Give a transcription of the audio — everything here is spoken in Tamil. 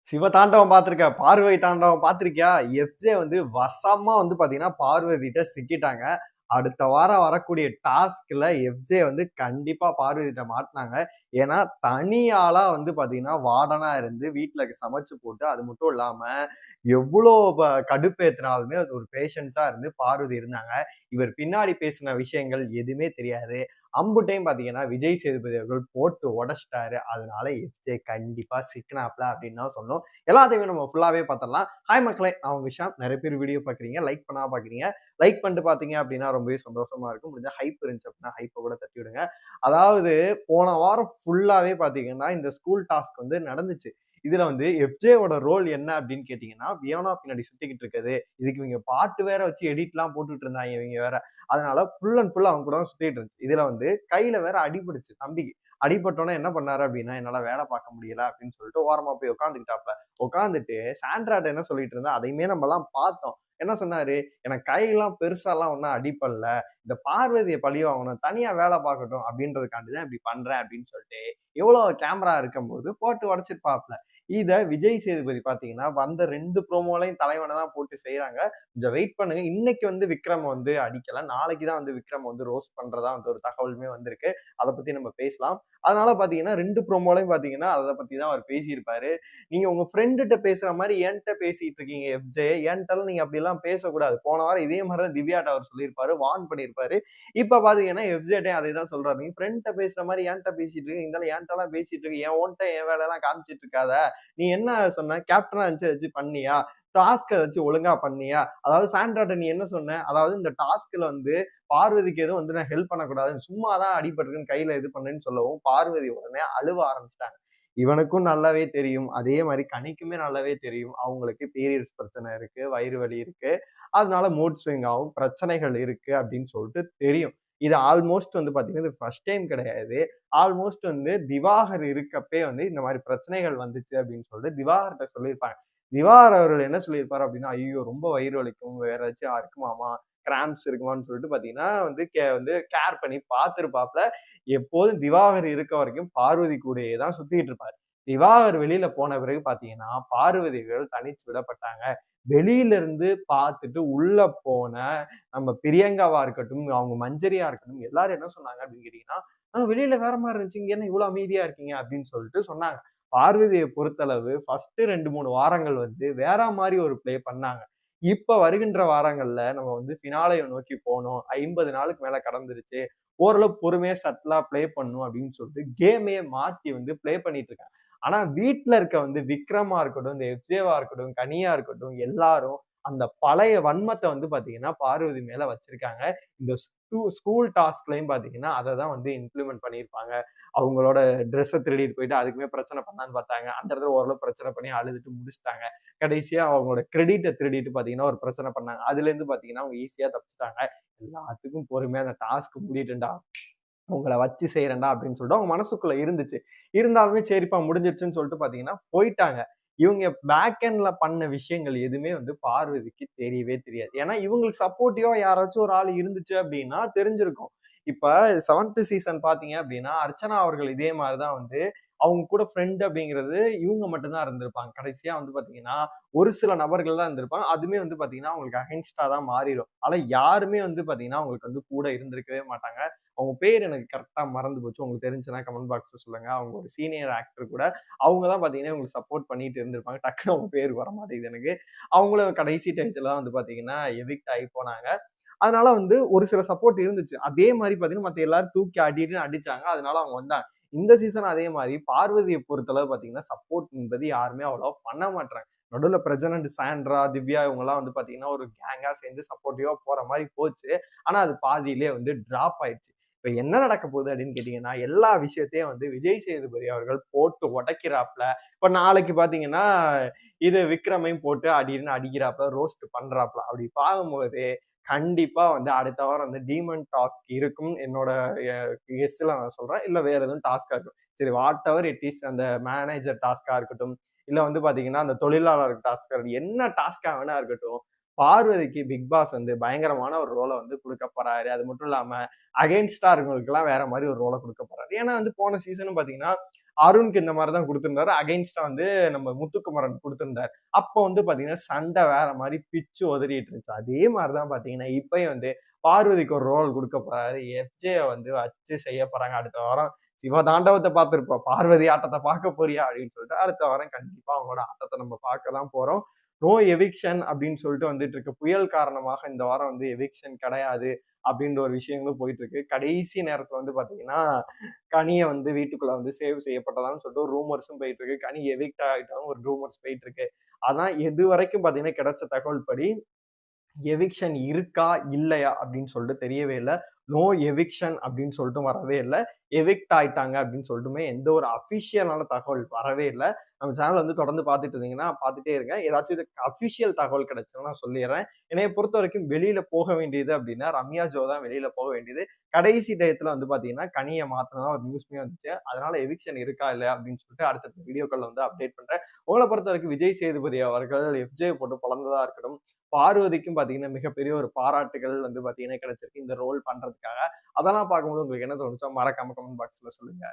சிவதாண்டவம் பார்த்திருக்க, பார்வை தாண்டவம் பார்த்திருக்கியா? எஃப்ஜே வந்து வசமா வந்து பார்த்தீங்கன்னா, பார்வதிட்ட சிக்கிட்டாங்க. அடுத்த வாரம் வரக்கூடிய டாஸ்க்ல எஃப்ஜே வந்து கண்டிப்பா பார்வதிட்ட மாட்டுனாங்க. ஏன்னா, தனி ஆளா வந்து பார்த்தீங்கன்னா, வார்டனா இருந்து வீட்ல சமைச்சு போட்டு, அது மட்டும் இல்லாம எவ்ளோ கடுப்பேத்துனாலுமே அது ஒரு பேஷன்ஸா இருந்து பார்வதி இருந்தாங்க. இவர் பின்னாடி பேசின விஷயங்கள் எதுவுமே தெரியாது. அம்புட்டையும் பார்த்தீங்கன்னா, விஜய் சேதுபதி அவர்கள் போட்டு உடைச்சுட்டாரு. அதனால எஃப்ஜே கண்டிப்பா சிக்கினாப்ல அப்படின்னு தான் சொல்லணும். எல்லாத்தையுமே நம்ம ஃபுல்லாவே பார்த்துடலாம். ஹாய் மக்களே! நான் உங்க ஷாம். நெறைய பேர் வீடியோ பார்க்குறீங்க. லைக் பண்ணாம பார்க்குறீங்க. லைக் பண்ணிட்டு பார்த்தீங்க அப்படின்னா ரொம்பவே சந்தோஷமா இருக்கும். முடிஞ்சா ஹைப் இருந்துச்சு அப்படின்னா ஹைப்ப கூட தட்டி விடுங்க. அதாவது போன வாரம் ஃபுல்லாவே பார்த்தீங்கன்னா, இந்த ஸ்கூல் டாஸ்க் வந்து நடந்துச்சு. இதுல வந்து எஃப்ஜேவோட ரோல் என்ன அப்படின்னு கேட்டீங்கன்னா, வியோனா பின்னாடி சுத்திக்கிட்டு இருக்குது. இதுக்கு இவங்க பாட்டு வேற வச்சு எடிட்லாம் போட்டுட்டு இருந்தாங்க இவங்க வேற. அதனால ஃபுல் அண்ட் ஃபுல் அவங்க கூட தான் சுத்திட்டு இருந்துச்சு. இதுல வந்து கையில வேற அடிபட்டுச்சு தம்பிக்கு. அடிபட்டோனே என்ன பண்ணாரு அப்படின்னா, என்னால வேலை பார்க்க முடியல அப்படின்னு சொல்லிட்டு ஓரமா போய் உட்கார்ந்துக்கிட்டாப்ல. உட்கார்ந்துட்டு சாண்ட்ராட்ட என்ன சொல்லிட்டு இருந்தா, அதையுமே நம்மலாம் பார்த்தோம். என்ன சொன்னாரு, எனக்கு கையெல்லாம் பெருசாலாம் ஒண்ணும் அடிபடல. இந்த பார்வதிய பழி வாங்கணும். தனியா வேலை பார்க்கட்டும் அப்படின்றதுக்காண்டி தான் இப்படி பண்றேன் அப்படின்னு சொல்லிட்டு, எவ்வளோ கேமரா இருக்கும்போது போட்டு உடைச்சிருப்பாப்ல. இத விஜய் சேதுபதி பார்த்தீங்கன்னா, வந்த 2 ப்ரோமோலயும் தலைவன தான் போட்டு செய்றாங்க. கொஞ்சம் வெயிட் பண்ணுங்க. இன்னைக்கு வந்து விக்ரம் வந்து அடிக்கல. நாளைக்கு தான் வந்து விக்ரம் வந்து ரோஸ்ட் பண்றதா வந்து ஒரு தகவலுமே வந்திருக்கு. அத பத்தி நம்ம பேசலாம். அதனால பார்த்தீங்கன்னா 2 ப்ரோமோலயும் பார்த்தீங்கன்னா, அத பத்தி தான் அவர் பேசியிருப்பாரு. நீங்க உங்க ஃப்ரெண்டுட்ட பேசுற மாரி என்ட்ட பேசிட்டு இருக்கீங்க எஃப்ஜே. என்ட்டலாம் நீங்க அப்படிலாம் பேசக்கூடாது. போன வாரம் இதே மாரி தான் திவ்யாட்ட அவர் சொல்லியிருப்பாரு. வார்ன் பண்ணியிருப்பாரு. இப்ப பார்த்தீங்கன்னா எஃப்ஜேட்டயும் அதே தான் சொல்றாரு. நீ ஃப்ரெண்ட்ட பேசுற மாரி என்ட்ட பேசிட்டு இருக்க. இருந்தாலும் என்ட்டலாம் பேசிட்டு இருக்க. ஓன்ட்ட என் வேலையெல்லாம் காமிச்சிட்டு இருக்காத. நீ என்ன சொன்ன? கேப்டனா இருந்துச்சு ஏதாச்சும் பண்ணியா? டாஸ்க் ஏதாச்சும் ஒழுங்கா பண்ணியா? அதாவது சாண்ட்ராட்ட நீ என்ன சொன்ன? அதாவது இந்த டாஸ்க்ல வந்து பார்வதிக்கு எதுவும் வந்து நான் ஹெல்ப் பண்ணக்கூடாது. சும்மா தான் அடிபட்டுருக்குன்னு கையில இது பண்ணேன்னு சொல்லவும், பார்வதி உடனே அழுவ ஆரம்பிச்சுட்டாங்க. இவனுக்கும் நல்லாவே தெரியும். அதே மாரி கனிக்குமே நல்லாவே தெரியும். அவங்களுக்கு பீரியட்ஸ் பிரச்சனை இருக்கு, வயிறு வலி இருக்கு. அதனால மூட் ஸ்விங் ஆகும். பிரச்சனைகள் இருக்கு அப்படின்னு சொல்லிட்டு தெரியும். இது ஆல்மோஸ்ட் வந்து பார்த்தீங்கன்னா, இது ஃபர்ஸ்ட் டைம் கிடையாது. ஆல்மோஸ்ட் வந்து திவாகர் இருக்கப்பயே வந்து இந்த மாரி பிரச்சனைகள் வந்துச்சு அப்படின்னு சொல்லிட்டு திவாகர்ட்ட சொல்லியிருப்பாங்க. திவாகர் அவர்கள் என்ன சொல்லியிருப்பாரு அப்படின்னா, "ஐயய்யோ! ரொம்ப வயிறு வலிக்கும். வேற ஏதாச்சும் இருக்குமாமா? கிராம்ப்ஸ் இருக்குமான்னு" சொல்லிட்டு பார்த்தீங்கன்னா, வந்து கேர் பண்ணி பார்த்திருப்பாப்ல. எப்போதும் திவாகர் இருக்க வரைக்கும் பார்வதி கூடயே தான் சுத்திட்டு இருப்பாரு. திவாகர் வெளியில போன பிறகு பார்த்தீங்கன்னா, பார்வதிகள் தனிச்சு விடப்பட்டாங்க. வெளியில இருந்து பார்த்துட்டு உள்ள போன நம்ம பிரியங்காவா இருக்கட்டும், அவங்க மஞ்சரியா இருக்கட்டும், எல்லாரும் என்ன சொன்னாங்க அப்படின்னு கேட்டீங்கன்னா, வெளியில வேற மாரி இருந்துச்சு. இங்க என்ன இவ்வளவு அமைதியா இருக்கீங்க?" அப்படின்னு சொல்லிட்டு சொன்னாங்க. பார்வதிய பொறுத்தளவு ஃபர்ஸ்ட் 2, 3 வாரங்கள் வந்து வேற மாரி ஒரு ப்ளே பண்ணாங்க. இப்ப வருகின்ற வாரங்கள்ல நம்ம வந்து ஃபினாலேய நோக்கி போனோம். 50 நாளுக்கு மேல கடந்துருச்சு. ஓரளவு பொறுமையா சட்டிலா ப்ளே பண்ணணும் அப்படின்னு சொல்லிட்டு கேமையே மாத்தி வந்து ப்ளே பண்ணிட்டு இருக்காங்க. ஆனா வீட்ல இருக்க வந்து விக்ரமா இருக்கட்டும், இந்த எஃப்ஜேவா இருக்கட்டும், கனியா இருக்கட்டும் எல்லாரும் அந்த பழைய வன்மத்த வந்து பாத்தீங்கன்னா பார்வதி மேல வச்சிருக்காங்க. இந்த ஸ்கூல் டாஸ்க்லயும் பாத்தீங்கன்னா, அத தான் வந்து இம்ப்ளிமெண்ட் பண்ணியிருப்பாங்க. அவங்களோட ட்ரெஸ்ஸ திருடிட்டு போயிட்டு அதுக்குமே பிரச்சனை பண்ணலான்னு பார்த்தாங்க. அந்த இடத்துல ஓரளவு பிரச்சனை பண்ணி அழுதுட்டு முடிச்சுட்டாங்க. கடைசியா அவங்களோட கிரெடிட்ட திருடிட்டு பார்த்தீங்கன்னா, ஒரு பிரச்சனை பண்ணாங்க. அதுலேருந்து பார்த்தீங்கன்னா, அவங்க ஈஸியா தப்பிச்சுட்டாங்க. எல்லாத்துக்கும் பொறுமையா அந்த டாஸ்க் முடியட்டும்டா. உங்கள வச்சு செய்றேன்டா அப்படின்னு சொல்லிட்டு அவங்க மனசுக்குள்ள இருந்துச்சு. இருந்தாலுமே சரிப்பா முடிஞ்சிருச்சுன்னு சொல்லிட்டு பார்த்தீங்கன்னா, போயிட்டாங்க. இவங்க பேக் எண்ட்ல பண்ண விஷயங்கள் எதுவுமே வந்து பார்வதிக்கு தெரியவே தெரியாது. ஏன்னா, இவங்களுக்கு சப்போர்ட்டிவா யாராச்சும் ஒரு ஆள் இருந்துச்சு அப்படின்னா தெரிஞ்சிருக்கும். இப்ப 7த் சீசன் பார்த்தீங்க அப்படின்னா, அர்ச்சனா அவர்கள் இதே மாரி தான் வந்து அவங்க கூட ஃப்ரெண்ட் அப்படிங்கிறது இவங்க மட்டும் தான் இருந்திருப்பாங்க. கடைசியா வந்து பார்த்தீங்கன்னா, ஒரு சில நபர்கள் தான் இருந்திருப்பாங்க. அதுவுமே வந்து பார்த்தீங்கன்னா, அவங்களுக்கு அகைன்ஸ்ட்டா தான் மாறிரும். ஆனா யாருமே வந்து பார்த்தீங்கன்னா, அவங்களுக்கு வந்து கூட இருந்திருக்கவே மாட்டாங்க. அவங்க பேர் எனக்கு கரெக்ட்டா மறந்து போச்சு. உங்களுக்கு தெரிஞ்சுச்சுன்னா கமெண்ட் பாக்ஸ்ல சொல்லுங்க. அவங்க ஒரு சீனியர் ஆக்டர் கூட. அவங்க தான் பார்த்தீங்கன்னா, இவங்களுக்கு சப்போர்ட் பண்ணிட்டு இருந்திருப்பாங்க. டக்குனு அவங்க பேர் வர மாட்டேங்குது எனக்கு. அவங்களும் கடைசி டயத்துல தான் வந்து பார்த்தீங்கன்னா, எவிக்ட் ஆயி போனாங்க. அதனால வந்து ஒரு சில சப்போர்ட் இருந்துச்சு. அதே மாரி பார்த்தீங்கன்னா, மத்த எல்லாரும் தூக்கி அடின்னு அடிச்சாங்க. அதனால அவங்க வந்தாங்க. இந்த சீசன் அதே மாரி பார்வதிய பொறுத்தளவு பார்த்தீங்கன்னா, சப்போர்ட் என்பது யாருமே அவ்வளவா பண்ண மாட்றாங்க. நடுவுல பிரக்னன்ட் சாண்ட்ரா, திவ்யா இவங்கலாம் வந்து பார்த்தீங்கன்னா, ஒரு கேங்கா சேர்ந்து சப்போர்ட்டிவா போற மாரி போச்சு. ஆனா அது பாதியிலே வந்து டிராப் ஆயிருச்சு. இப்ப என்ன நடக்க போகுது அப்படின்னு கேட்டீங்கன்னா, எல்லா விஷயத்தையும் வந்து விஜய் சேதுபதி அவர்கள் போட்டு உடைக்கிறாப்ல. இப்ப நாளைக்கு பார்த்தீங்கன்னா, இது விக்ரமையும் போட்டு அடின்னு அடிக்கிறாப்ல, ரோஸ்ட் பண்றாப்ல. அப்படி பார்க்கும்போது, கண்டிப்பா வந்து அடுத்த வாரம் வந்து டீமன் டாஸ்க் இருக்கும். என்னோட எ கெஸ்ல நான் சொல்றேன். இல்ல வேற எதுவும் டாஸ்க்கா இருக்கும். சரி வாட் எவர் இட் இஸ் அந்த மேனேஜர் டாஸ்க்கா இருக்கட்டும், இல்ல வந்து பார்த்தீங்கன்னா, அந்த தொழிலாளர் டாஸ்க்கா இருக்கட்டும், என்ன டாஸ்க்கா வேணா இருக்கட்டும். பார்வதிக்கு பிக் பாஸ் வந்து பயங்கரமான ஒரு ரோல வந்து குடுக்க போறாரு. அது மட்டும் இல்லாம அகைன்ஸ்ட்டா இருக்கவங்களுக்கெல்லாம் வேற மாரி ஒரு ரோல குடுக்க போறாரு. ஏன்னா வந்து போன சீசனும் பார்த்தீங்கன்னா, அருணுக்கு இந்த மாதிரி தான் கொடுத்திருந்தாரு. அகைன்ஸ்டா வந்து நம்ம முத்துக்குமரன் கொடுத்திருந்தாரு. அப்போ வந்து பாத்தீங்கன்னா சண்டை வேற மாதிரி பிச்சு உதறிட்டு இருந்துச்சு. அதே மாதிரிதான் பாத்தீங்கன்னா இப்பயும் வந்து பார்வதிக்கு ஒரு ரோல் கொடுக்க போறாரு. எஃப்ஜே வந்து வச்சு செய்ய போறாங்க. அடுத்த வாரம் சிவதாண்டவத்தை பார்த்திருப்போம். பார்வதி ஆட்டத்தை பார்க்க போறியா அப்படின்னு சொல்லிட்டு அடுத்த வாரம் கண்டிப்பா அவங்களோட ஆட்டத்தை நம்ம பார்க்க தான் போறோம். நோ எவிக்ஷன் அப்படின்னு சொல்லிட்டு வந்துட்டு இருக்கு. புயல் காரணமாக இந்த வாரம் வந்து எவிக்ஷன் கிடையாது அப்படின்ற ஒரு விஷயங்களும் போயிட்டு இருக்கு. கடைசி நேரத்துல வந்து பாத்தீங்கன்னா கனிய வந்து வீட்டுக்குள்ள வந்து சேவ் செய்யப்பட்டதான்னு சொல்லிட்டு ஒரு ரூமர்ஸும் போயிட்டு இருக்கு. கனி எவிக்ட் ஆயிட்டாலும் ஒரு ரூமர்ஸ் போயிட்டு இருக்கு. ஆனா இது வரைக்கும் பாத்தீங்கன்னா கிடைச்ச தகவல் படி எவிக்ஷன் இருக்கா இல்லையா அப்படின்னு சொல்லிட்டு தெரியவே இல்லை. நோ எவிக்ஷன் அப்படின்னு சொல்லிட்டு வரவே இல்லை. எவிக்ட் ஆயிட்டாங்க அப்படின்னு சொல்லிட்டுமே எந்த ஒரு அபிஷியலான தகவல் வரவே இல்லை. நம்ம சேனல் வந்து தொடர்ந்து பார்த்துட்டு இருந்தீங்கன்னா பார்த்துட்டே இருங்க. ஏதாச்சும் இதுக்கு அபிஷியல் தகவல் கிடைச்சுன்னா நான் சொல்லிடுறேன். என்னைய பொறுத்த வரைக்கும் வெளியில போக வேண்டியது அப்படின்னா ரம்யா ஜோ தான் வெளியில போக வேண்டியது. கடைசி டயத்துல வந்து பாத்தீங்கன்னா கனியை மாத்தினதா ஒரு நியூஸ்மே வந்துச்சு. அதனால எவிக்ஷன் இருக்கா இல்லையா அப்படின்னு சொல்லிட்டு அடுத்தடுத்த வீடியோக்கள் வந்து அப்டேட் பண்றேன். உங்களை பொறுத்த வரைக்கும் விஜய் சேதுபதி அவர்கள் எஃப்ஜே போட்டு பொழந்ததா இருக்கட்டும், பார்வதிக்கும் பாத்தீங்கன்னா மிகப்பெரிய ஒரு பாராட்டுகள் வந்து பாத்தீங்கன்னா கிடைச்சிருக்கு இந்த ரோல் பண்றதுக்காக. அதெல்லாம் பார்க்கும்போது உங்களுக்கு என்ன தோணுச்சோ மறக்காம கமெண்ட் பாக்ஸ்ல சொல்லுங்க.